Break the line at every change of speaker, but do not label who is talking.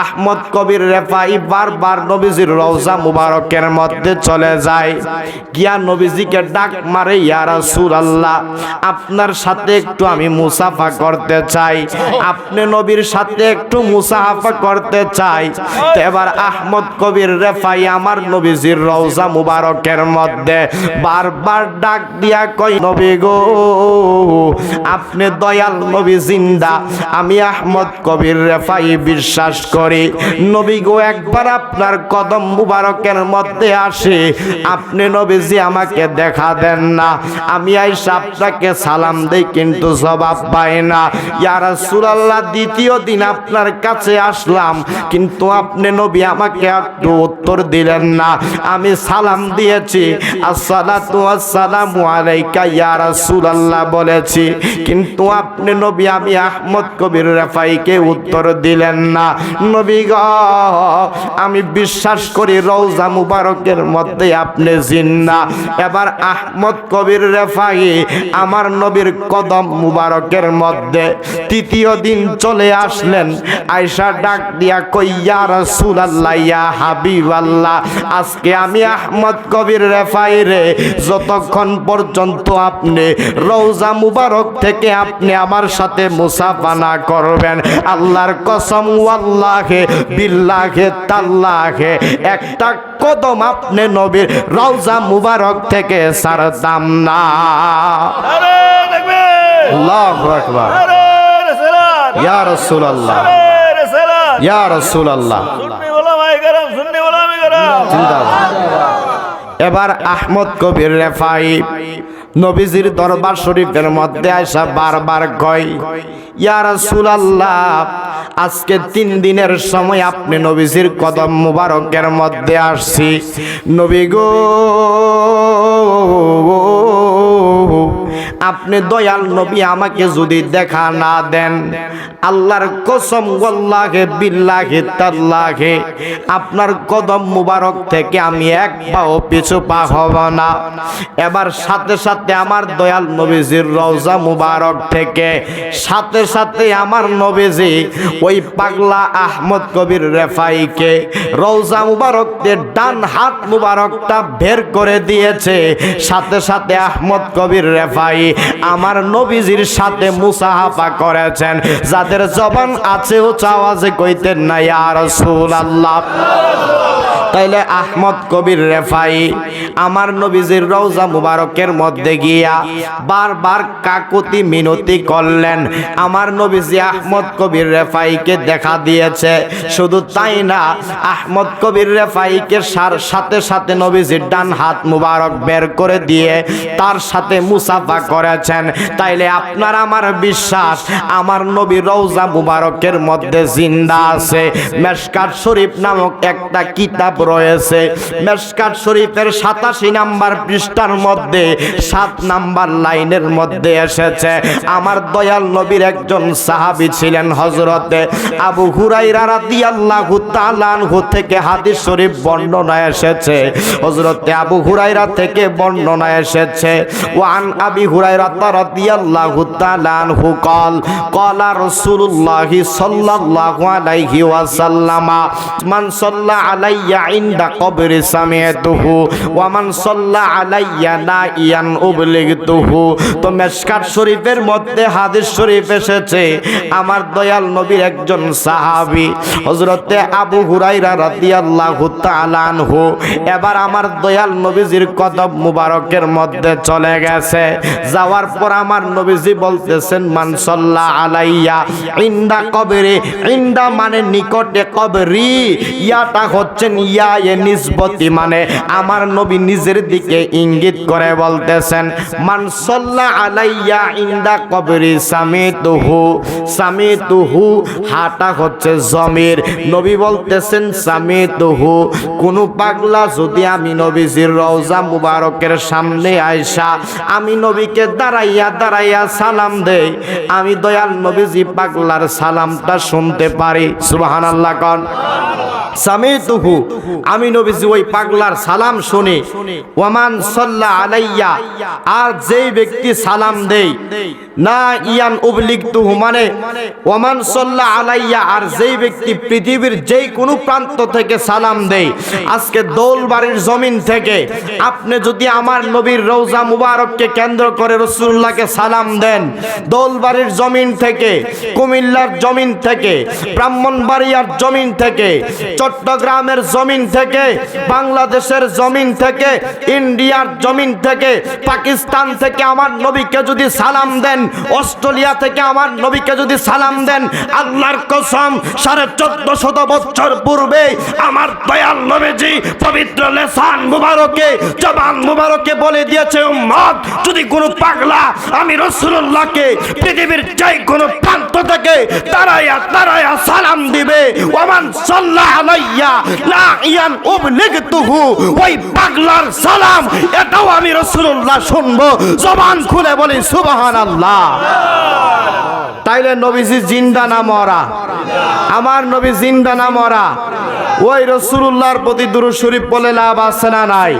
আহমদ কবির রেফাই বারবার নবীজির রওজা মুবারকের মধ্যে চলে যায়, গিয়া নবীজিকে ডাক মারে, ইয়া রাসূলুল্লাহ, আপনার সাথে একটু আমি মুসাফা করতে চাই, আপনি নবীর সাথে একটু মুসাফা করতে চাই। তো এবার আহমদ কবির রেফাই আমার নবীজির রওজা মুবারকের মধ্যে বারবার ডাক দিয়া কই, নবী গো, আপনি দয়াল নবী জিন্দা, আমি আহমদ কবির রেফাই বিশ্বাস করি। নবী গো, একবার আপনার কদম মুবারকের মধ্যে আসে, আপনি নবীজি আমাকে দেখা দেন না, আমি আইসা আপনাকে সালাম দেই কিন্তু জবাব পাই না। ইয়া রাসূলুল্লাহ, দ্বিতীয় দিন আপনার কাছে আসলাম, কিন্তু আপনি নবী আমাকে একটু উত্তর দিলেন না। আমি সালাম দিয়েছি, আসসালাতু ওয়াসসালামু আলাইকা ইয়া রাসূলুল্লাহ বলেছি, কিন্তু আপনি নবী আমি আহমদ কবির রেফাইকে উত্তর দিলেন না। নবী গো, আমি বিশ্বাস করি রওজা মুবারকের মধ্যে আপনি জিন্দা। এবার আহমদ কবির রেফাই আমার নবীর কদম মুবারকের মধ্যে তৃতীয় দিন চলে আসলেন, আয়েশা ডাক দিয়া কই, ইয়া রাসূলুল্লাহ, ইয়া হাবিবাল্লাহ, আজকে আমি আহমদ কবির রেফাই রে, যতক্ষণ পর্যন্ত আপনি রওজা মুবারক থেকে আপনি আমার সাথে মুসাফা না করবেন, আল্লাহর কসম ওয়াল্লাহি বিল্লাহি তাল্লাহি, একটা কদম আপনি নবীর রওজা মুবারক থেকে ছাড়তাম না। আল্লাহু আকবার, ইয়া রাসূলুল্লাহ, ইয়া রাসূলুল্লাহ। এবার আহমদ কবির রেফাই নবীজির দরবার শরীফের মধ্যে আয়সা বারবার কয়, ইয়া রাসূলুল্লাহ, আজকে 3 দিনের সময় আপনি নবীজির কদম মুবারকের মধ্যে আসছি, নবী গো, আপনি দয়াল নবী আমাকে যদি দেখা না দেন, আল্লাহর কসম ওয়াল্লাহি বিল্লাহি তাল্লাহি, আপনার কদম মুবারক থেকে আমি এক পাও পিছু পা হব না। এবার সাথে সাথে আমার দয়াল নবীজির রওজা মুবারক থেকে সাথে সাথে আমার নবীজি ওই পাগলা আহমদ কবির রেফাইকে রওজা মুবারকের ডান হাত মুবারকটা বের করে দিয়েছে। সাথে সাথে আহমদ কবির রেফাই আমার নবীজির সাথে মুসাহাফা করেছেন। যাদের জবান আছে উচ্চ আওয়াজে কইতেন না ইয়া রাসূলুল্লাহ। তাইলে আহমদ কবির রেফাই আমার নবীজির রওজা মুবারকের মধ্যে গিয়া বারবার কাকুতি মিনতি করলেন। আমার নবীজি আহমদ কবির রেফাইকে দেখা দিয়েছে। শুধু তাই না, আহমদ কবির রেফাইকে সাথে সাথে নবীজির ডান হাত মুবারক বের করে দিয়ে তার সাথে মুসাফা করেছেন। তাইলে আপনার আমার বিশ্বাস আমার নবী রওজা মুবারকের মধ্যে জিন্দা আছে। মেশকাত শরীফ নামক একটা কিতাব রয়েছে। মেশকাত শরীফের 87 নাম্বার পৃষ্ঠার মধ্যে 7 নাম্বার লাইনের মধ্যে এসেছে, আমার দয়াল নবীর একজন সাহাবী ছিলেন হযরতে আবু হুরায়রা রাদিয়াল্লাহু তাআলা আনহু থেকে হাদিস শরীফ বর্ণনা এসেছে। হযরতে আবু হুরায়রা থেকে বর্ণনা এসেছে, ওয়ান আবি হুরায়রা রাদিয়াল্লাহু তাআলা আনহু قال قال رسول الله صلى الله عليه وسلم من صلى علي عند قبر سمعته ومن صلى علي نائيا أبلغته। তো মেশকাত শরীফের মধ্যে হাদিস শরীফ এসেছে, আমার দয়াল নবীর একজন সাহাবী হযরতে আবু হুরায়রা রাদিয়াল্লাহু তাআলা আনহু এবার আমার দয়াল নবীজির কদম মুবারকের মধ্যে চলে গেছে। যাওয়ার পর আমার নবীজি বলতেছেন, মান সাল্লা আলাইয়া ইনদা কবরে, ইনদা মানে নিকটে, কবরি ইয়াটা হচ্ছেন ইয়া এ নিসবতি, মানে আমার নবী নিজের দিকে ইঙ্গিত করে বলতেছেন, মান সাল্লা আলাইয়া ইনদা কবরি সামিতুহু, সামিতুহু হাটা হচ্ছে জমির, নবী বলতেছেন সামিতুহু। কোন পাগলা যদি আমি নবীজির রওজা মুবারকের সামনে আয়সা আমি নবীকে দাঁড়াইয়া দাঁড়াইয়া সালাম দেই, আমি দয়াল নবীজি পাগলার সালামটা শুনতে পারি। সুবহানাল্লাহ কোন সামিতুহু আমি নবীজি ওই পাগলার সালাম শুনি, ওয়ামান সাল্লা আলাইয়া, আর যেই ব্যক্তি সালাম দেই, না ইয়ান উবলিগতুহু, মানে ওয়ামান সাল্লা আলাইয়া, আর যেই ব্যক্তি পৃথিবীর যেই কোনো প্রান্ত থেকে সালাম দেই, আজকে দৌলবাড়ির জমিন থেকে আপনি যদি আমার নবীর রওজা মুবারককে কেন্দ্র করে রাসূলুল্লাহকে সালাম দেন, দৌলবাড়ির জমিন থেকে, কুমিল্লার জমিন থেকে, ব্রাহ্মণবাড়িয়ার জমিন থেকে, চট্টগ্রামের জমিন থেকে, বাংলাদেশের জমিন থেকে, ইন্ডিয়ার জমিন থেকে, পাকিস্তান থেকে আমার নবীকে যদি সালাম দেন, অস্ট্রেলিয়া থেকে আমার নবীকে যদি সালাম দেন, আল্লাহর কসম 1450 বছর পূর্বে আমার দয়াল নবীজি পবিত্র লিসান মুবারকে, জবান মুবারকে বলে দিয়েছে, উম্মত যদি কোনো পাগলা আমি রাসূলুল্লাহকে পৃথিবীর যে কোনো প্রান্ত থেকে তারায়া সালাম দিবে, ওয়ামান সাল্লা আলাইয়া লা ইয়ান উবলিগতুহু, ওই পাগলার সালাম এটাও আমি রাসূলুল্লাহ শুনবো। জবান খুলে বলি সুবহানাল্লাহ। তাইলে নবীজি জিন্দা না মরা? আমার নবী জিন্দা না মরা? ওই রাসূলুল্লাহর প্রতি দুরূদ শরীফ বলে লাভ আছে না নাই?